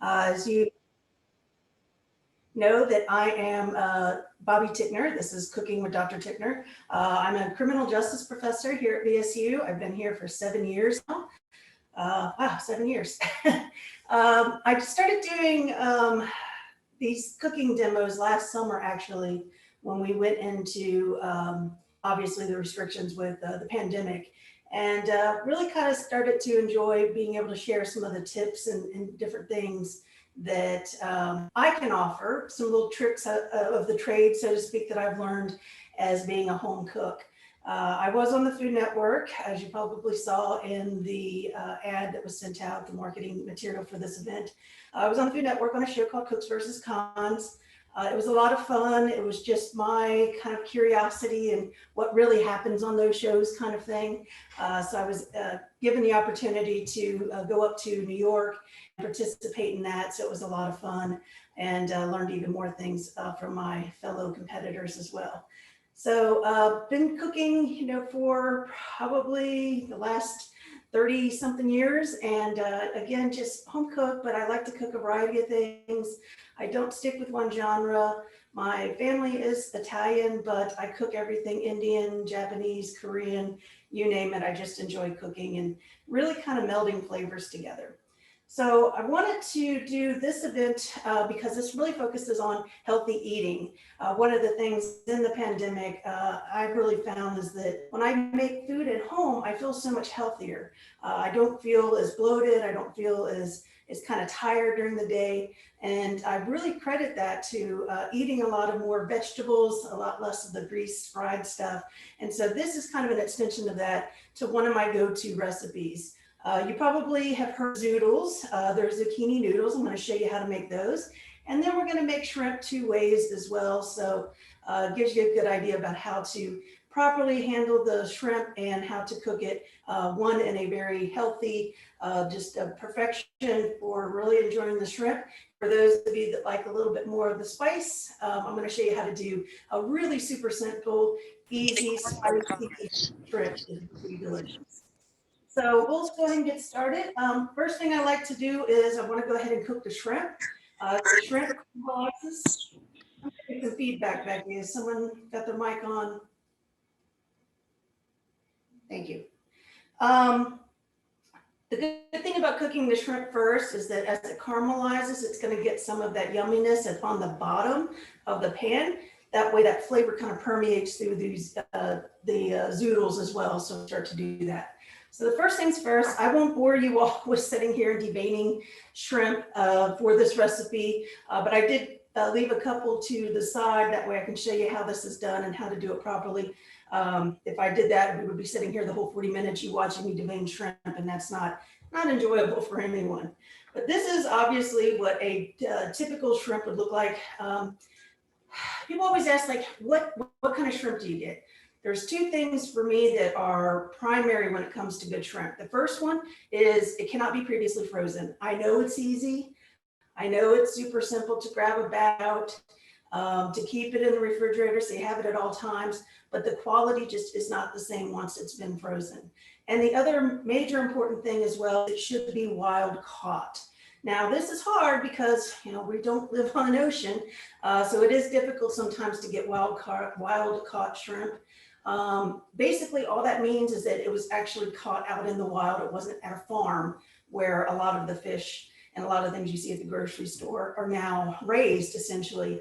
As you know that I am Bobbie Ticknor. This is Cooking with Dr. Ticknor. I'm a criminal justice professor here at VSU. I've been here for 7 years now. Wow, 7 years. I started doing these cooking demos last summer, actually, when we went into obviously the restrictions with the pandemic, and really kind of started to enjoy being able to share some of the tips and different things that I can offer, some little tricks of the trade, so to speak, that I've learned as being a home cook. I was on the Food Network, as you probably saw in the ad that was sent out, the marketing material for this event. I was on the Food Network on a show called Cooks versus Cons. It was a lot of fun. It was just my kind of curiosity and what really happens on those shows kind of thing. So I was given the opportunity to go up to New York and participate in that. So it was a lot of fun, and learned even more things from my fellow competitors as well. So been cooking, for probably the last 30 something years. And again, just home cook, but I like to cook a variety of things. I don't stick with one genre. My family is Italian, but I cook everything Indian, Japanese, Korean, you name it. I just enjoy cooking and really kind of melding flavors together. So I wanted to do this event because this really focuses on healthy eating. One of the things in the pandemic I've really found is that when I make food at home, I feel so much healthier. I don't feel as bloated. I don't feel as kind of tired during the day. And I really credit that to eating a lot of more vegetables, a lot less of the greased fried stuff. And so this is kind of an extension of that to one of my go-to recipes. You probably have heard zoodles. They're zucchini noodles. I'm going to show you how to make those. And then we're going to make shrimp two ways as well. So it gives you a good idea about how to properly handle the shrimp and how to cook it. One in a very healthy, just a perfection for really enjoying the shrimp. For those of you that like a little bit more of the spice, I'm going to show you how to do a really super simple, easy, spicy shrimp. It's pretty delicious. So we'll go ahead and get started. First thing I like to do is I want to go ahead and cook the shrimp. The shrimp caramelizes. I'm getting some feedback back here. Someone got their mic on? Thank you. The good thing about cooking the shrimp first is that as it caramelizes, it's going to get some of that yumminess on the bottom of the pan. That way that flavor kind of permeates through these the zoodles as well. So start to do that. So the first things first, I won't bore you all with sitting here deveining shrimp for this recipe, but I did leave a couple to the side. That way I can show you how this is done and how to do it properly. If I did that, we would be sitting here the whole 40 minutes you watching me devein shrimp, and that's not enjoyable for anyone. But this is obviously what a typical shrimp would look like. People always ask, like, what kind of shrimp do you get? There's two things for me that are primary when it comes to good shrimp. The first one is it cannot be previously frozen. I know it's easy. I know it's super simple to grab a bag out, to keep it in the refrigerator so you have it at all times, but the quality just is not the same once it's been frozen. And the other major important thing as well, it should be wild caught. Now this is hard because we don't live on an ocean, so it is difficult sometimes to get wild caught shrimp. Basically all that means is that it was actually caught out in the wild. It wasn't at a farm where a lot of the fish and a lot of things you see at the grocery store are now raised essentially.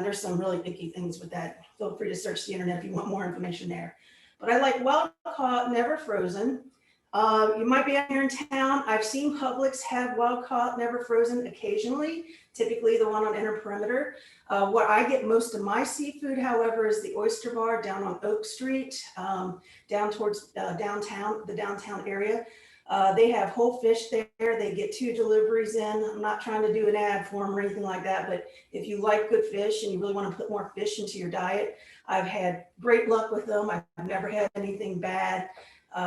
There's some really picky things with that. Feel free to search the internet if you want more information there. But I like wild caught, never frozen. You might be out here in town. I've seen Publix have wild caught, never frozen occasionally, typically the one on Inner Perimeter. What I get most of my seafood, however, is the Oyster Bar down on Oak Street, down towards the downtown area. They have whole fish there. They get 2 deliveries in. I'm not trying to do an ad for them or anything like that, but if you like good fish and you really want to put more fish into your diet, I've had great luck with them. I've never had anything bad.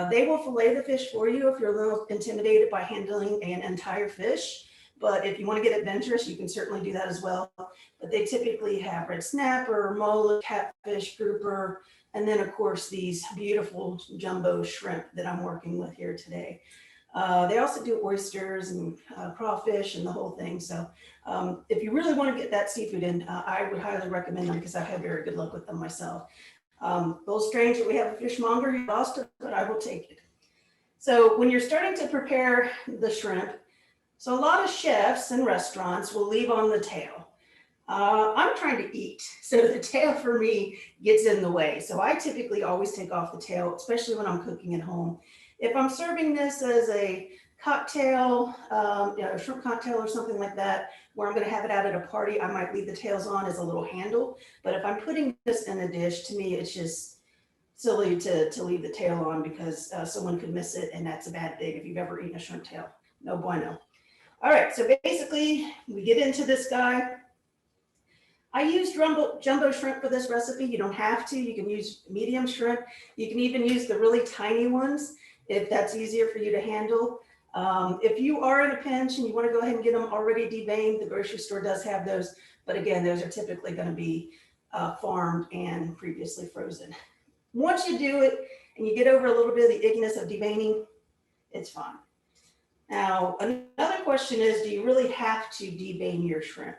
They will fillet the fish for you if you're a little intimidated by handling an entire fish. But if you want to get adventurous, you can certainly do that as well. But they typically have red snapper, mullet, catfish, grouper, and then of course these beautiful jumbo shrimp that I'm working with here today. They also do oysters and crawfish and the whole thing. So if you really want to get that seafood in, I would highly recommend them because I've had very good luck with them myself. A little strange that we have a fishmonger in Boston, but I will take it. So when you're starting to prepare the shrimp, so a lot of chefs and restaurants will leave on the tail. I'm trying to eat, so the tail for me gets in the way. So I typically always take off the tail, especially when I'm cooking at home. If I'm serving this as a cocktail, a shrimp cocktail or something like that, where I'm going to have it out at a party, I might leave the tails on as a little handle. But if I'm putting this in a dish, to me, it's just silly to leave the tail on because someone could miss it, and that's a bad thing if you've ever eaten a shrimp tail. No bueno. All right, so basically, we get into this guy. I used jumbo shrimp for this recipe. You don't have to. You can use medium shrimp. You can even use the really tiny ones if that's easier for you to handle. If you are in a pinch and you want to go ahead and get them already deveined, the grocery store does have those. But again, those are typically going to be farmed and previously frozen. Once you do it and you get over a little bit of the ickiness of deveining, it's fine. Now, another question is, do you really have to devein your shrimp?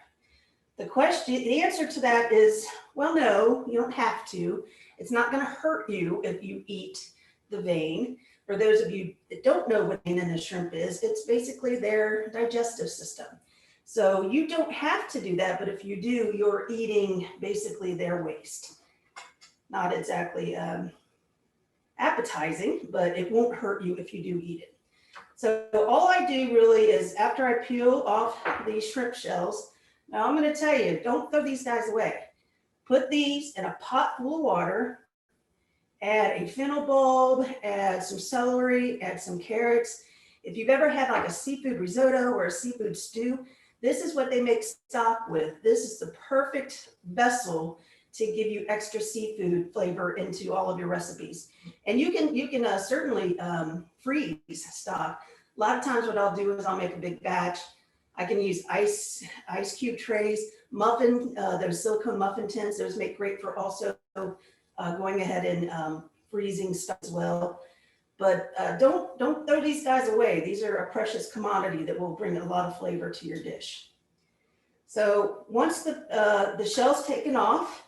The answer to that is, well, no, you don't have to. It's not going to hurt you if you eat the vein. For those of you that don't know what vein in a shrimp is, it's basically their digestive system. So you don't have to do that, but if you do, you're eating basically their waste. Not exactly appetizing, but it won't hurt you if you do eat it. So all I do really is after I peel off these shrimp shells, now I'm going to tell you, don't throw these guys away. Put these in a pot full of water, add a fennel bulb, add some celery, add some carrots. If you've ever had like a seafood risotto or a seafood stew, this is what they make stock with. This is the perfect vessel to give you extra seafood flavor into all of your recipes. And you can certainly freeze stock. A lot of times what I'll do is I'll make a big batch. I can use ice cube trays, those silicone muffin tins. Those make great for also going ahead and freezing stuff as well. But don't throw these guys away. These are a precious commodity that will bring a lot of flavor to your dish. So once the shell's taken off,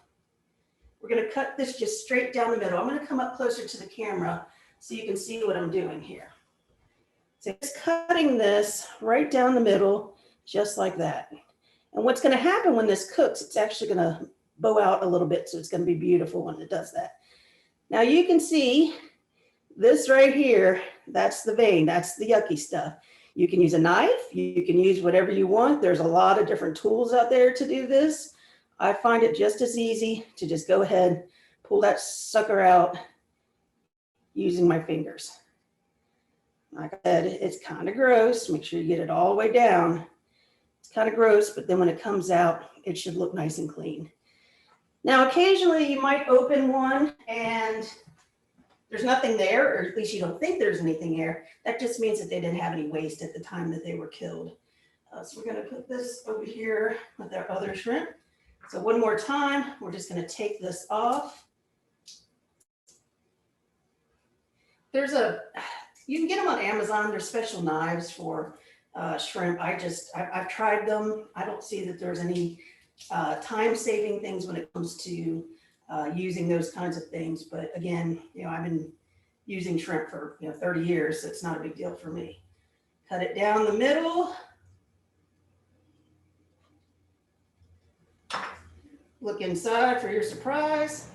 we're going to cut this just straight down the middle. I'm going to come up closer to the camera so you can see what I'm doing here. So just cutting this right down the middle, just like that. And what's going to happen when this cooks, it's actually going to bow out a little bit, so it's going to be beautiful when it does that. Now you can see this right here, that's the vein, that's the yucky stuff. You can use a knife, you can use whatever you want. There's a lot of different tools out there to do this. I find it just as easy to just go ahead, pull that sucker out using my fingers. Like I said, it's kind of gross. Make sure you get it all the way down. It's kind of gross, but then when it comes out, it should look nice and clean. Now, occasionally you might open one and there's nothing there, or at least you don't think there's anything there. That just means that they didn't have any waste at the time that they were killed. So we're going to put this over here with our other shrimp. So one more time, we're just going to take this off. You can get them on Amazon. There's special knives for shrimp. I've tried them. I don't see that there's any time-saving things when it comes to using those kinds of things. But again, I've been using shrimp for 30 years, so it's not a big deal for me. Cut it down the middle. Look inside for your surprise.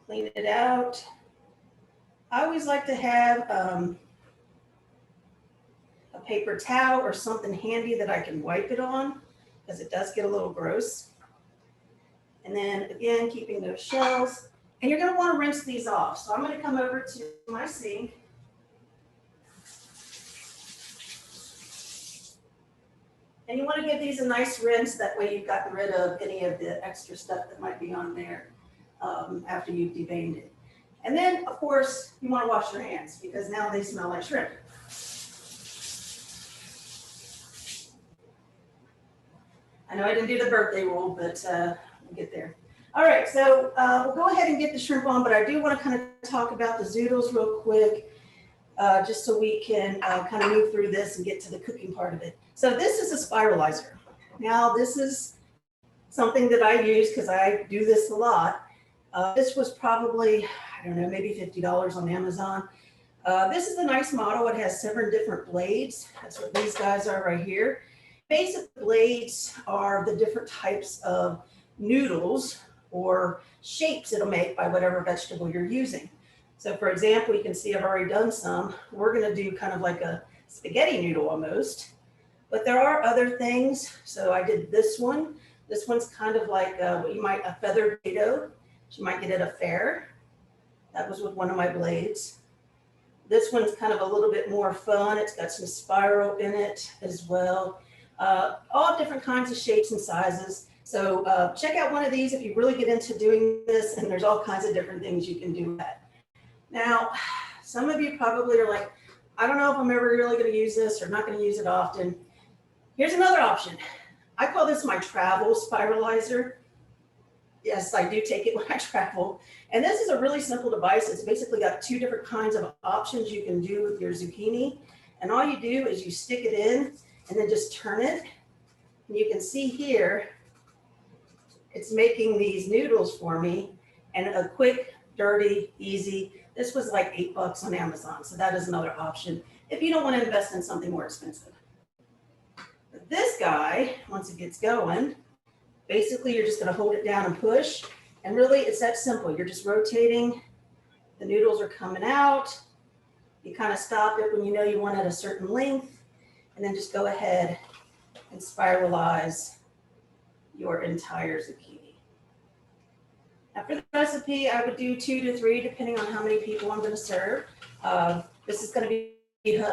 Clean it out. I always like to have a paper towel or something handy that I can wipe it on, because it does get a little gross. And then again, keeping those shells. And you're going to want to rinse these off. So I'm going to come over to my sink. And you want to give these a nice rinse. That way you've gotten rid of any of the extra stuff that might be on there after you've deveined it. And then, of course, you want to wash your hands because now they smell like shrimp. I know I didn't do the birthday rule, but we'll get there. All right, so we'll go ahead and get the shrimp on, but I do want to kind of talk about the zoodles real quick. just so we can kind of move through this and get to the cooking part of it. So this is a spiralizer. Now this is something that I use because I do this a lot. This was probably, I don't know, maybe $50 on Amazon. This is a nice model. It has 7 different blades. That's what these guys are right here. Basic blades are the different types of noodles or shapes it'll make by whatever vegetable you're using. So for example, you can see I've already done some. We're going to do kind of like a spaghetti noodle almost, but there are other things. So I did this one. This one's kind of like what you might, a feathered potato. You might get at a fair. That was with one of my blades. This one's kind of a little bit more fun. It's got some spiral in it as well. All different kinds of shapes and sizes. So check out one of these if you really get into doing this, and there's all kinds of different things you can do with that. Now, some of you probably are like, I don't know if I'm ever really going to use this or not going to use it often. Here's another option. I call this my travel spiralizer. Yes, I do take it when I travel. And this is a really simple device. It's basically got 2 different kinds of options you can do with your zucchini. And all you do is you stick it in and then just turn it. And you can see here, it's making these noodles for me, and a quick, dirty, easy. This was like $8 on Amazon. So that is another option if you don't want to invest in something more expensive. But this guy, once it gets going, basically you're just going to hold it down and push. And really it's that simple. You're just rotating. The noodles are coming out. You kind of stop it when you know you want it a certain length, and then just go ahead and spiralize your entire zucchini. Now for the recipe, I would do 2 to 3, depending on how many people I'm going to serve. This is going to be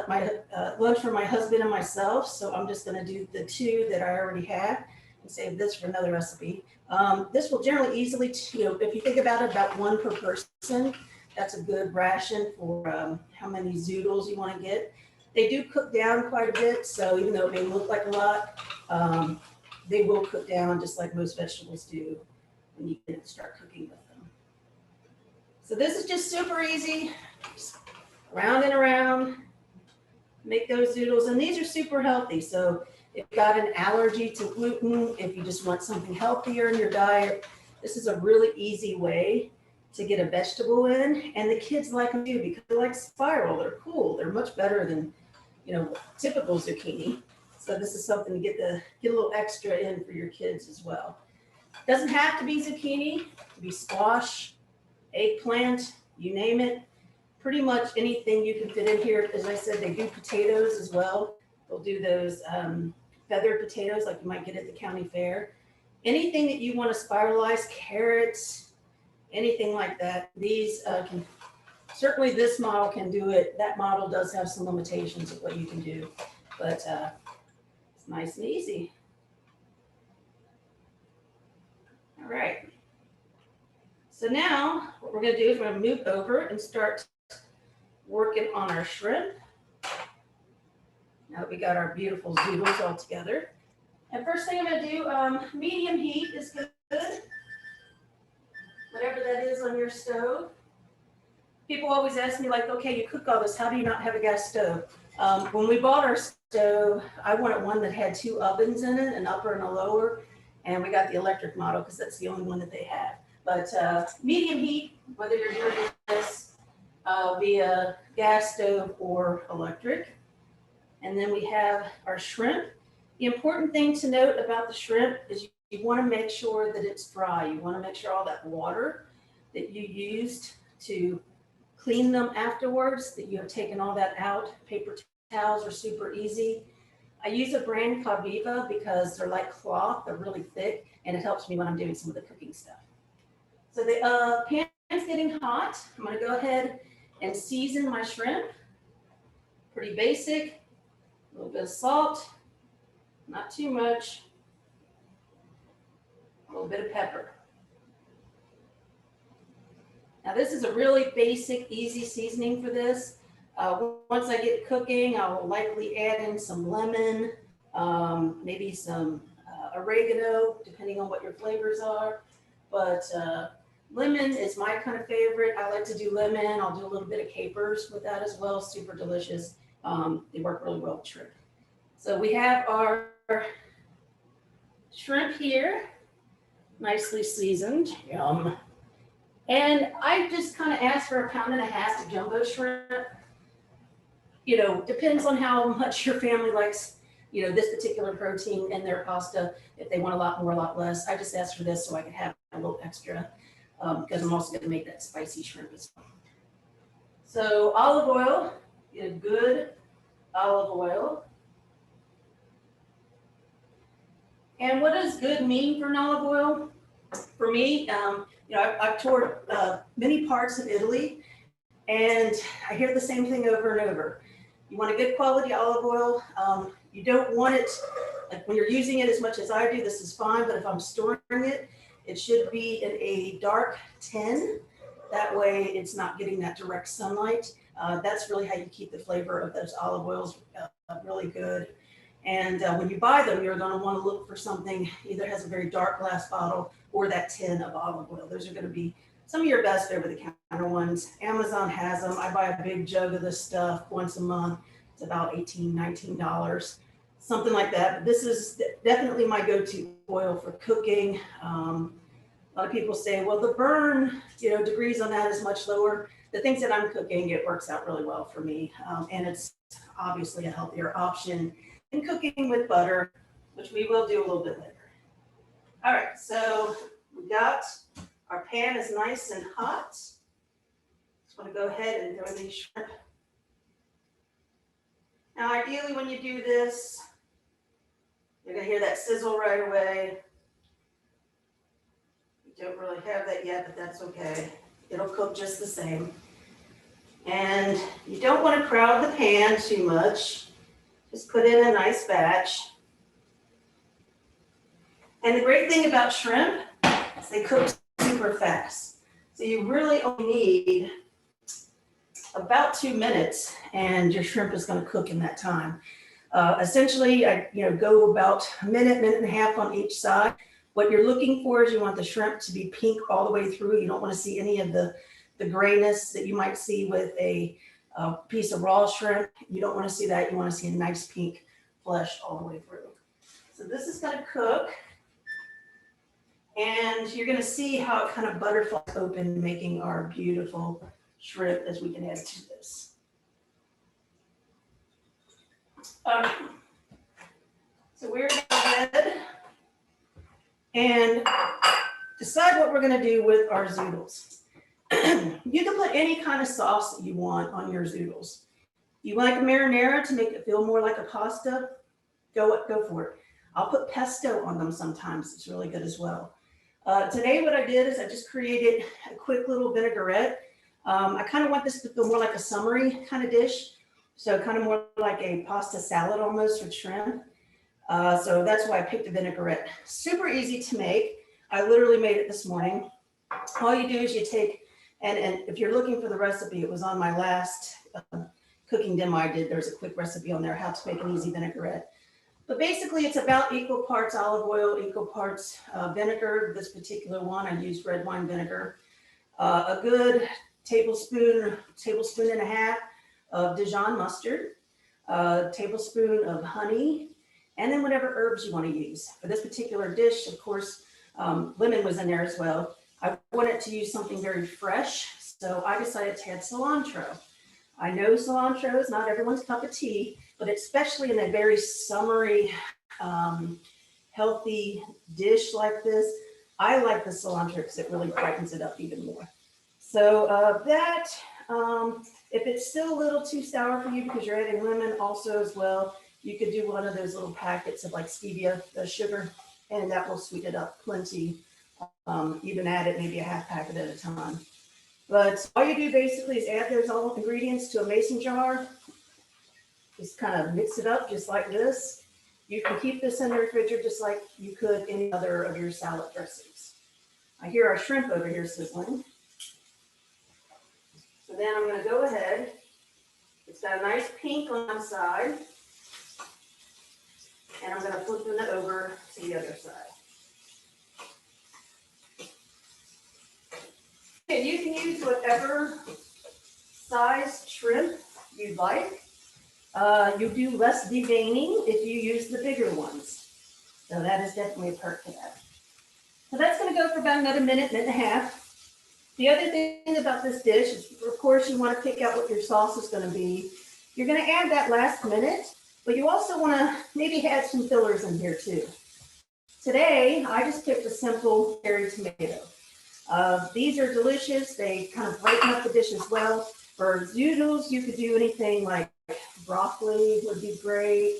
my lunch for my husband and myself, so I'm just going to do the 2 that I already have and save this for another recipe. This will generally easily, if you think about it, about 1 per person. That's a good ration for how many zoodles you want to get. They do cook down quite a bit, so even though it may look like a lot, they will cook down just like most vegetables do when you start cooking with them. So this is just super easy. Just round and around, make those zoodles, and these are super healthy. So if you've got an allergy to gluten, if you just want something healthier in your diet, this is a really easy way to get a vegetable in. And the kids like them too because they like spiral. They're cool. They're much better than, typical zucchini. So this is something to get a little extra in for your kids as well. Doesn't have to be zucchini. It could be squash, eggplant, you name it. Pretty much anything you can fit in here. As I said, they do potatoes as well. They'll do those feathered potatoes like you might get at the county fair. Anything that you want to spiralize, carrots, anything like that. These can, certainly this model can do it. That model does have some limitations of what you can do, but it's nice and easy. All right. So now what we're going to do is we're going to move over and start working on our shrimp. Now that we got our beautiful zoodles all together. And first thing I'm going to do, medium heat is good. Whatever that is on your stove. People always ask me like, okay, you cook all this, how do you not have a gas stove? When we bought our stove, I wanted one that had 2 ovens in it, an upper and a lower. And we got the electric model because that's the only one that they have. But medium heat, whether you're doing this via gas stove or electric. And then we have our shrimp. The important thing to note about the shrimp is you want to make sure that it's dry. You want to make sure all that water that you used to clean them afterwards, that you have taken all that out. Paper towels are super easy. I use a brand called Viva because they're like cloth, they're really thick, and it helps me when I'm doing some of the cooking stuff. So the pan's getting hot. I'm going to go ahead and season my shrimp. Pretty basic. A little bit of salt, not too much. A little bit of pepper. Now this is a really basic, easy seasoning for this. Once I get cooking, I will likely add in some lemon, maybe some oregano, depending on what your flavors are. But Lemon is my kind of favorite. I like to do lemon. I'll do a little bit of capers with that as well. Super delicious. They work really well with shrimp. So we have our shrimp here, nicely seasoned. Yum. And I just kind of asked for 1.5 pounds of jumbo shrimp. You know, depends on how much your family likes, you know, this particular protein in their pasta. If they want a lot more, a lot less. I just asked for this so I could have a little extra because I'm also going to make that spicy shrimp as well. So olive oil, get a good olive oil. And what does good mean for an olive oil? For me, you know, I've toured many parts of Italy, and I hear the same thing over and over. You want a good quality olive oil. You don't want it, like when you're using it as much as I do, this is fine, but if I'm storing it, it should be in a dark tin. That way it's not getting that direct sunlight. That's really how you keep the flavor of those olive oils really good. And when you buy them, you're going to want to look for something either has a very dark glass bottle or that tin of olive oil. Those are going to be some of your best over-the-counter ones. Amazon has them. I buy a big jug of this stuff once a month. It's about $18, $19, something like that. But this is definitely my go-to oil for cooking. A lot of people say, well, the burn, you know, degrees on that is much lower. The things that I'm cooking, it works out really well for me. And it's obviously a healthier option in cooking with butter, which we will do a little bit later. All right, so we got our pan is nice and hot. Just want to go ahead and throw these shrimp. Now, ideally, when you do this, you're going to hear that sizzle right away. You don't really have that yet, but that's okay. It'll cook just the same. And you don't want to crowd the pan too much. Just put in a nice batch. And the great thing about shrimp is they cook super fast. So you really only need about 2 minutes and your shrimp is going to cook in that time. Essentially, I go about a minute, minute and a half on each side. What you're looking for is you want the shrimp to be pink all the way through. You don't want to see any of the grayness that you might see with a piece of raw shrimp. You don't want to see that. You want to see a nice pink flesh all the way through. So this is going to cook. And you're going to see how it kind of butterflies open, making our beautiful shrimp as we can add to this. So we're going to go ahead and decide what we're going to do with our zoodles. You can put any kind of sauce that you want on your zoodles. You like a marinara to make it feel more like a pasta? Go for it. I'll put pesto on them sometimes. It's really good as well. Today what I did is I just created a quick little vinaigrette. I kind of want this to feel more like a summery kind of dish. So kind of more like a pasta salad almost with shrimp. So that's why I picked a vinaigrette. Super easy to make. I literally made it this morning. All you do is you take, and if you're looking for the recipe, it was on my last cooking demo I did. There's a quick recipe on there, how to make an easy vinaigrette. But basically, it's about equal parts olive oil, equal parts vinegar. This particular one, I used red wine vinegar. A good tablespoon and a half of Dijon mustard, a tablespoon of honey, and then whatever herbs you want to use. For this particular dish, of course, lemon was in there as well. I wanted to use something very fresh, so I decided to add cilantro. I know cilantro is not everyone's cup of tea, but especially in a very summery, healthy dish like this, I like the cilantro because it really brightens it up even more. So if it's still a little too sour for you because you're adding lemon also as well, you could do one of those little packets of like stevia sugar, and that will sweeten it up plenty. Even add it maybe a half packet at a time. But all you do basically is add those all ingredients to a mason jar. Just kind of mix it up just like this. You can keep this in the refrigerator just like you could any other of your salad dressings. I hear our shrimp over here sizzling. So then I'm going to go ahead. It's got a nice pink on one side. And I'm going to flip it over to the other side. And you can use whatever size shrimp you'd like. You do less deveining if you use the bigger ones. So that is definitely a perk to that. So that's going to go for about another minute, minute and a half. The other thing about this dish is, of course, you want to pick out what your sauce is going to be. You're going to add that last minute, but you also want to maybe add some fillers in here too. Today, I just picked a simple cherry tomato. These are delicious. They kind of brighten up the dish as well. For zoodles, you could do anything like broccoli would be great.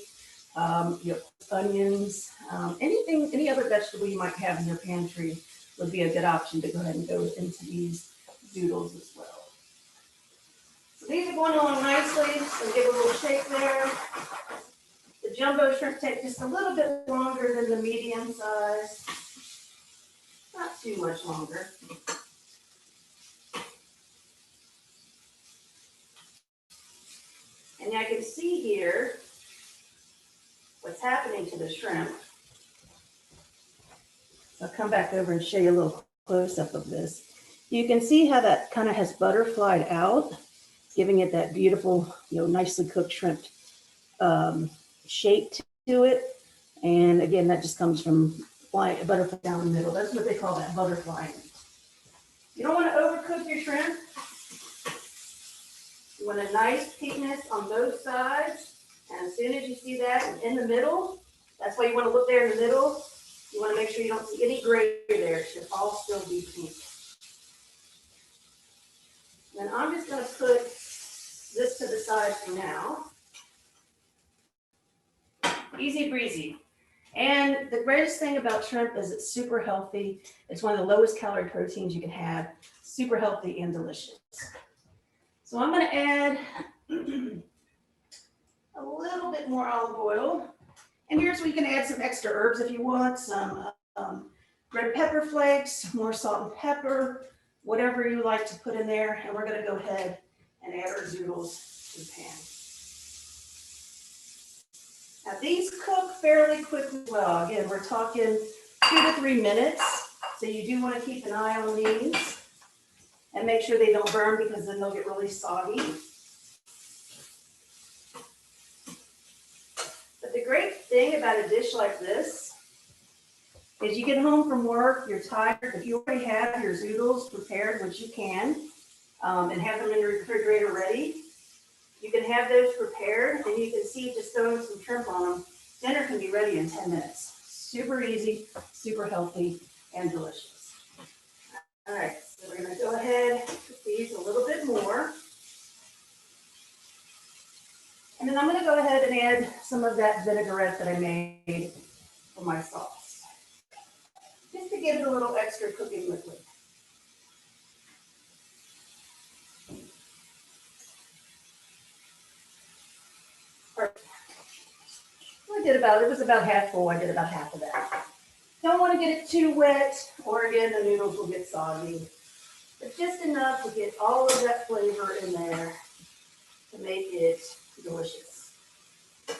Onions, any other vegetable you might have in your pantry would be a good option to go ahead and go into these zoodles as well. So these are going along nicely. So give a little shake there. The jumbo shrimp take just a little bit longer than the medium size. Not too much longer. And I can see here what's happening to the shrimp. I'll come back over and show you a little close-up of this. You can see how that kind of has butterflied out, giving it that beautiful, nicely cooked shrimp shape to it. And again, that just comes from flying a butterfly down the middle. That's what they call that, butterflying. You don't want to overcook your shrimp. You want a nice thickness on both sides. And as soon as you see that in the middle, that's why you want to look there in the middle. You want to make sure you don't see any gray there. It should all still be pink. Then I'm just going to put this to the side for now. Easy breezy. And the greatest thing about shrimp is it's super healthy. It's one of the lowest calorie proteins you can have. Super healthy and delicious. So I'm going to add a little bit more olive oil. And here's where you can add some extra herbs if you want, some red pepper flakes, more salt and pepper, whatever you like to put in there. And we're going to go ahead and add our zoodles to the pan. Now these cook fairly quickly as well. Again, we're talking 2 to 3 minutes. So you do want to keep an eye on these and make sure they don't burn because then they'll get really soggy. But the great thing about a dish like this is you get home from work, you're tired. If you already have your zoodles prepared, which you can, and have them in the refrigerator ready, you can have those prepared and you can see just throwing some shrimp on them. Dinner can be ready in 10 minutes. Super easy, super healthy, and delicious. All right, so we're going to go ahead with these a little bit more. And then I'm going to go ahead and add some of that vinaigrette that I made for my sauce, just to give it a little extra cooking liquid. It was about half full. I did about half of that. Don't want to get it too wet, or again, the noodles will get soggy. But just enough to get all of that flavor in there to make it delicious. Now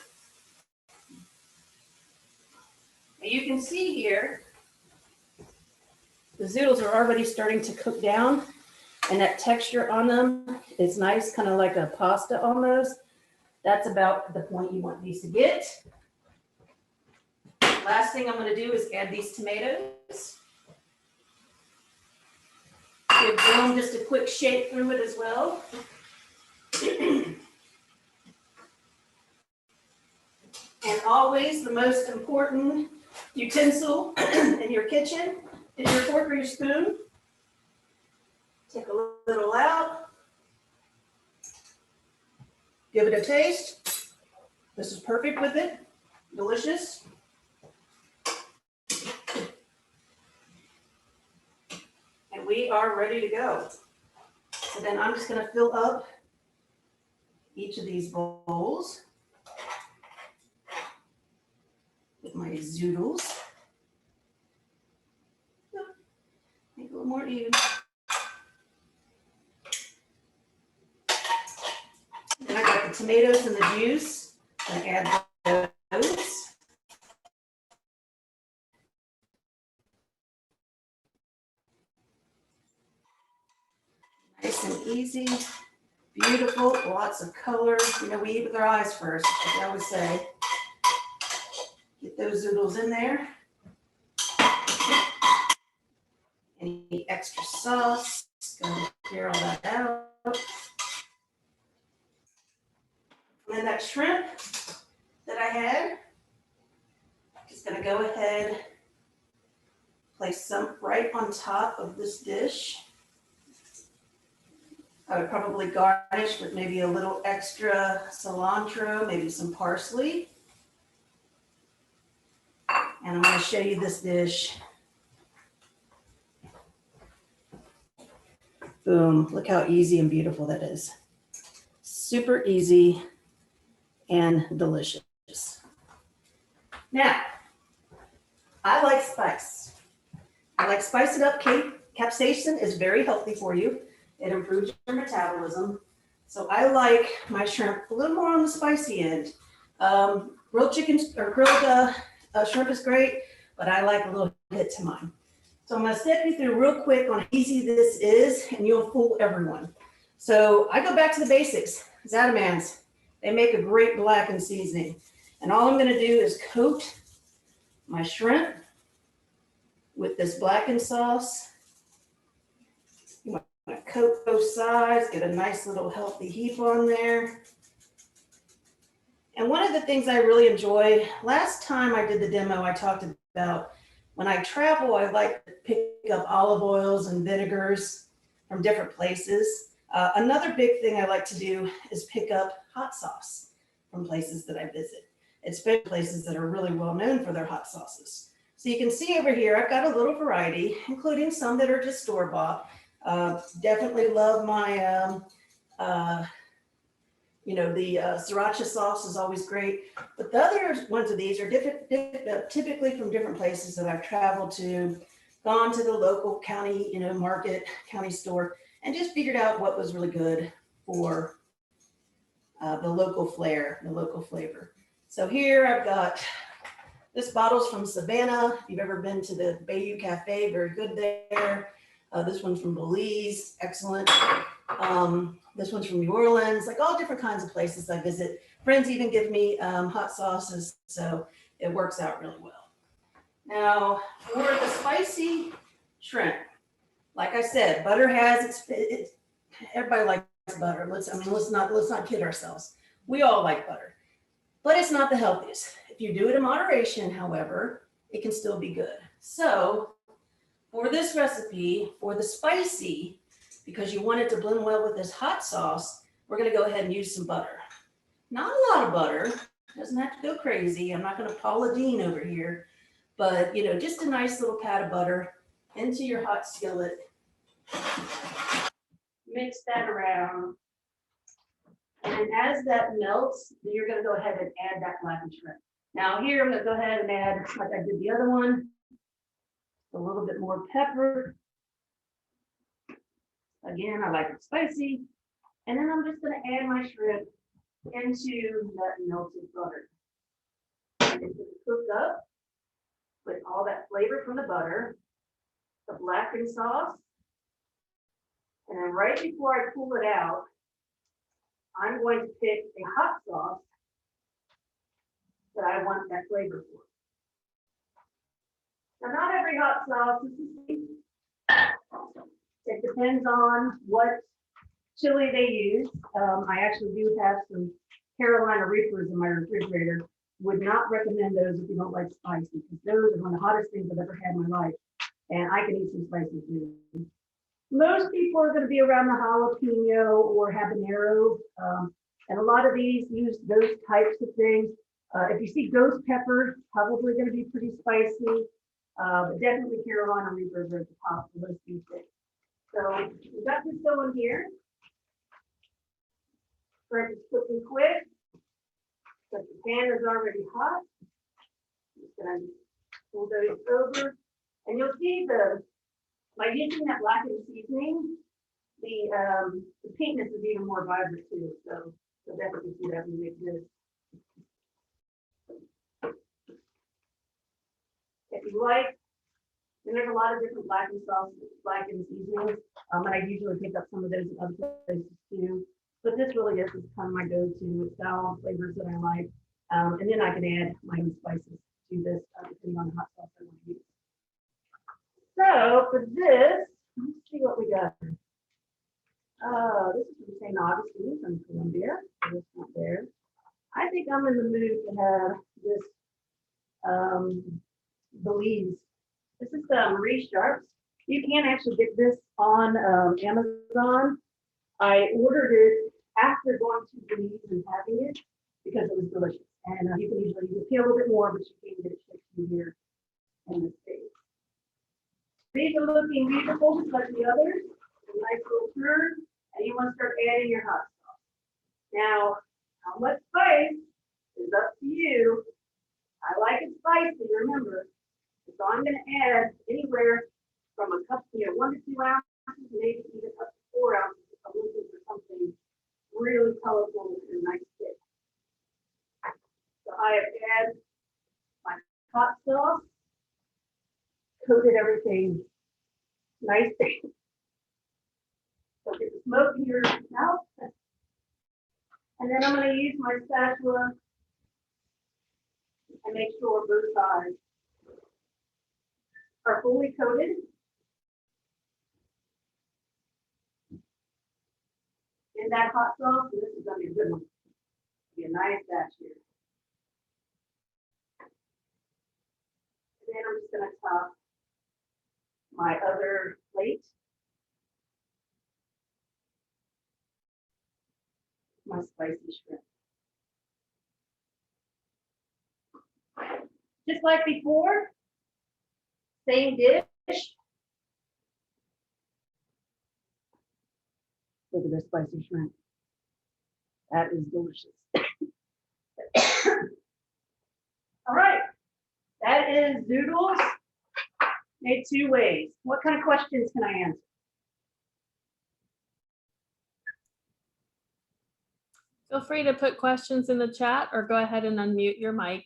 you can see here, the zoodles are already starting to cook down, and that texture on them is nice, kind of like a pasta almost. That's about the point you want these to get. Last thing I'm going to do is add these tomatoes. Give them just a quick shake through it as well. And always the most important utensil in your kitchen is your fork or your spoon. Take a little out. Give it a taste. This is perfect with it. Delicious. And we are ready to go. So then I'm just going to fill up each of these bowls with my zoodles. Make it a little more even. Then I got the tomatoes and the juice. I'm going to add those. easy, beautiful, lots of color. You know, we eat with our eyes first, like I always say. Get those noodles in there. Any extra sauce, gonna clear all that out. And then that shrimp that I had, just gonna go ahead, place some right on top of this dish. I would probably garnish with maybe a little extra cilantro, maybe some parsley. And I'm gonna show you this dish. Boom, look how easy and beautiful that is. Super easy and delicious. Now, I like spice. I like spice it up. Capsaicin is very healthy for you. It improves your metabolism. So I like my shrimp a little more on the spicy end. Grilled chicken or grilled shrimp is great, but I like a little hit to mine. So I'm gonna step you through real quick on how easy this is, and you'll fool everyone. So I go back to the basics. Zatamans, they make a great blackened seasoning. And all I'm gonna do is coat my shrimp with this blackened sauce. You want to coat both sides, get a nice little healthy heap on there. And one of the things I really enjoy, last time I did the demo, I talked about when I travel, I like to pick up olive oils and vinegars from different places. Another big thing I like to do is pick up hot sauce from places that I visit, especially places that are really well known for their hot sauces. So you can see over here, I've got a little variety, including some that are just store-bought. Definitely love my, the sriracha sauce is always great. But the other ones of these are typically from different places that I've traveled to, gone to the local county, market, county store, and just figured out what was really good for the local flair, the local flavor. So here I've got, this bottle's from Savannah. If you've ever been to the Bayou Cafe, very good there. This one's from Belize, excellent. This one's from New Orleans, like all different kinds of places I visit. Friends even give me hot sauces, so it works out really well. Now, for the spicy shrimp, like I said, butter has everybody likes butter. Let's not kid ourselves. We all like butter, but it's not the healthiest. If you do it in moderation, however, it can still be good. So for this recipe, for the spicy, because you want it to blend well with this hot sauce, we're gonna go ahead and use some butter. Not a lot of butter, doesn't have to go crazy. I'm not gonna Paula Deen over here, but just a nice little pat of butter into your hot skillet. Mix that around. And as that melts, then you're gonna go ahead and add that blackened shrimp. Now here, I'm gonna go ahead and add, like I did the other one, a little bit more pepper. Again, I like it spicy. And then I'm just gonna add my shrimp into that melted butter. And it's gonna cook up with all that flavor from the butter, the blackened sauce. And then right before I pull it out, I'm going to pick a hot sauce that I want that flavor for. Now, not every hot sauce is the same. It depends on what chili they use. I actually do have some Carolina Reapers in my refrigerator. Would not recommend those if you don't like spicy, because those are one of the hottest things I've ever had in my life. And I can eat some spicy too. Most people are going to be around the jalapeno or habanero. And a lot of these use those types of things. If you see ghost pepper, probably going to be pretty spicy. But definitely Carolina Reapers are at the top of those things. So we've got this going here. French is cooking quick. But the pan is already hot. I'm just going to pull those over. And you'll see by using that blackened seasoning, the pinkness is even more vibrant too. So definitely see that when we make this. If you like And there's a lot of different blackened sauces, blackened seasonings, and I usually pick up some of those in other places too. But this really is kind of my go-to. It's got all the flavors that I like, and then I can add my own spices to this depending on the hot sauce I want to use. So for this, let's see what we got. This is from St. Augustine from Colombia. This one there. I think I'm in the mood to have this Belize. This is Marie Sharp's. You can actually get this on Amazon. I ordered it after going to Belize and having it because it was delicious. And you can usually pay a little bit more, but you can get it shipped to here in the States. These are looking beautiful, just like the others. A nice little turn, and you want to start adding your hot sauce. Now, how much spice is up to you. I like it spicy, remember. So I'm going to add anywhere from a cup, 1 to 2 ounces, maybe even up to 4 ounces if I'm looking for something really colorful and nice thick. So I have added my hot sauce, coated everything nice. So get the smoke in your mouth. And then I'm going to use my spatula and make sure both sides are fully coated. In that hot sauce, and this is going to be a good one. Be a nice batch here. And then I'm just going to top my other plate. My spicy shrimp. Just like before, same dish. Look at this spicy shrimp. That is delicious. All right, that is zoodles made 2 ways. What kind of questions can I answer? Feel free to put questions in the chat or go ahead and unmute your mic.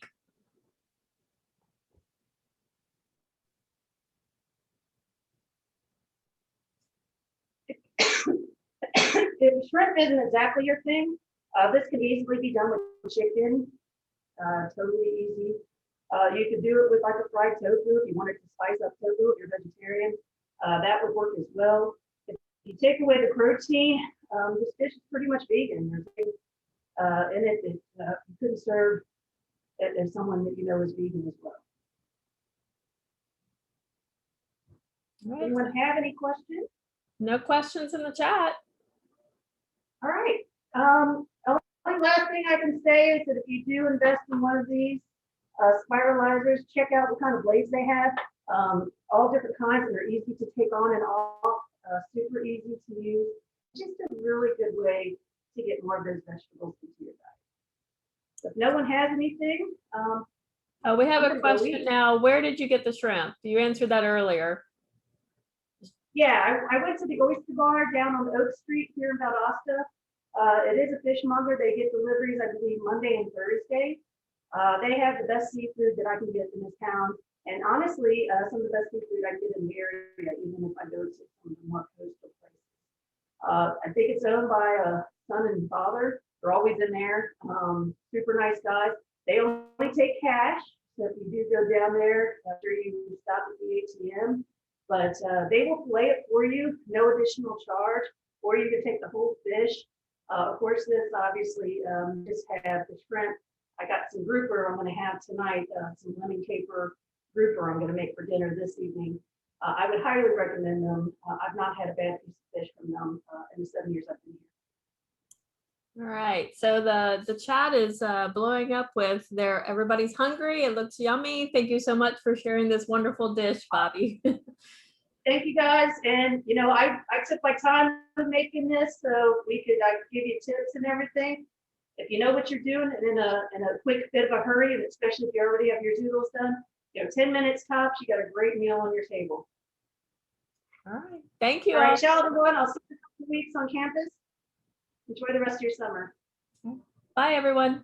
If shrimp isn't exactly your thing, this can easily be done with chicken. Totally easy. You could do it with like a fried tofu if you wanted to spice up tofu if you're vegetarian. That would work as well. If you take away the protein, this dish is pretty much vegan. There's things in it that you couldn't serve as someone that you know is vegan as well. Right. Anyone have any questions? No questions in the chat. All right. Only last thing I can say is that if you do invest in one of these spiralizers, check out what kind of blades they have. All different kinds, and they're easy to take on and off, super easy to use. Just a really good way to get more of those vegetables into your diet. If no one has anything, we have a question now. Where did you get the shrimp? You answered that earlier. Yeah, I went to the Oyster Bar down on Oak Street here in Valdosta. It is a fishmonger. They get deliveries, I believe, Monday and Thursday. They have the best seafood that I can get in this town. And honestly, some of the best seafood I get in the area, even if I go to some of the more coastal places. I think it's owned by a son and father. They're always in there. Super nice guys. They only take cash. So if you do go down there, after you stop at the ATM, but they will fillet it for you, no additional charge, or you can take the whole fish. Of course, this obviously just have the shrimp. I got some grouper I'm going to have tonight, some lemon caper grouper I'm going to make for dinner this evening. I would highly recommend them. I've not had a bad piece of fish from them in the 7 years I've been here. All right, so the chat is blowing up with everybody's hungry. It looks yummy. Thank you so much for sharing this wonderful dish, Bobbie. Thank you guys. And you know, I took my time making this so I could give you tips and everything. If you know what you're doing and in a quick bit of a hurry, and especially if you already have your zoodles done, 10 minutes tops, you got a great meal on your table. All right, thank you. All right, ciao everyone. I'll see you in a couple weeks on campus. Enjoy the rest of your summer. Bye, everyone.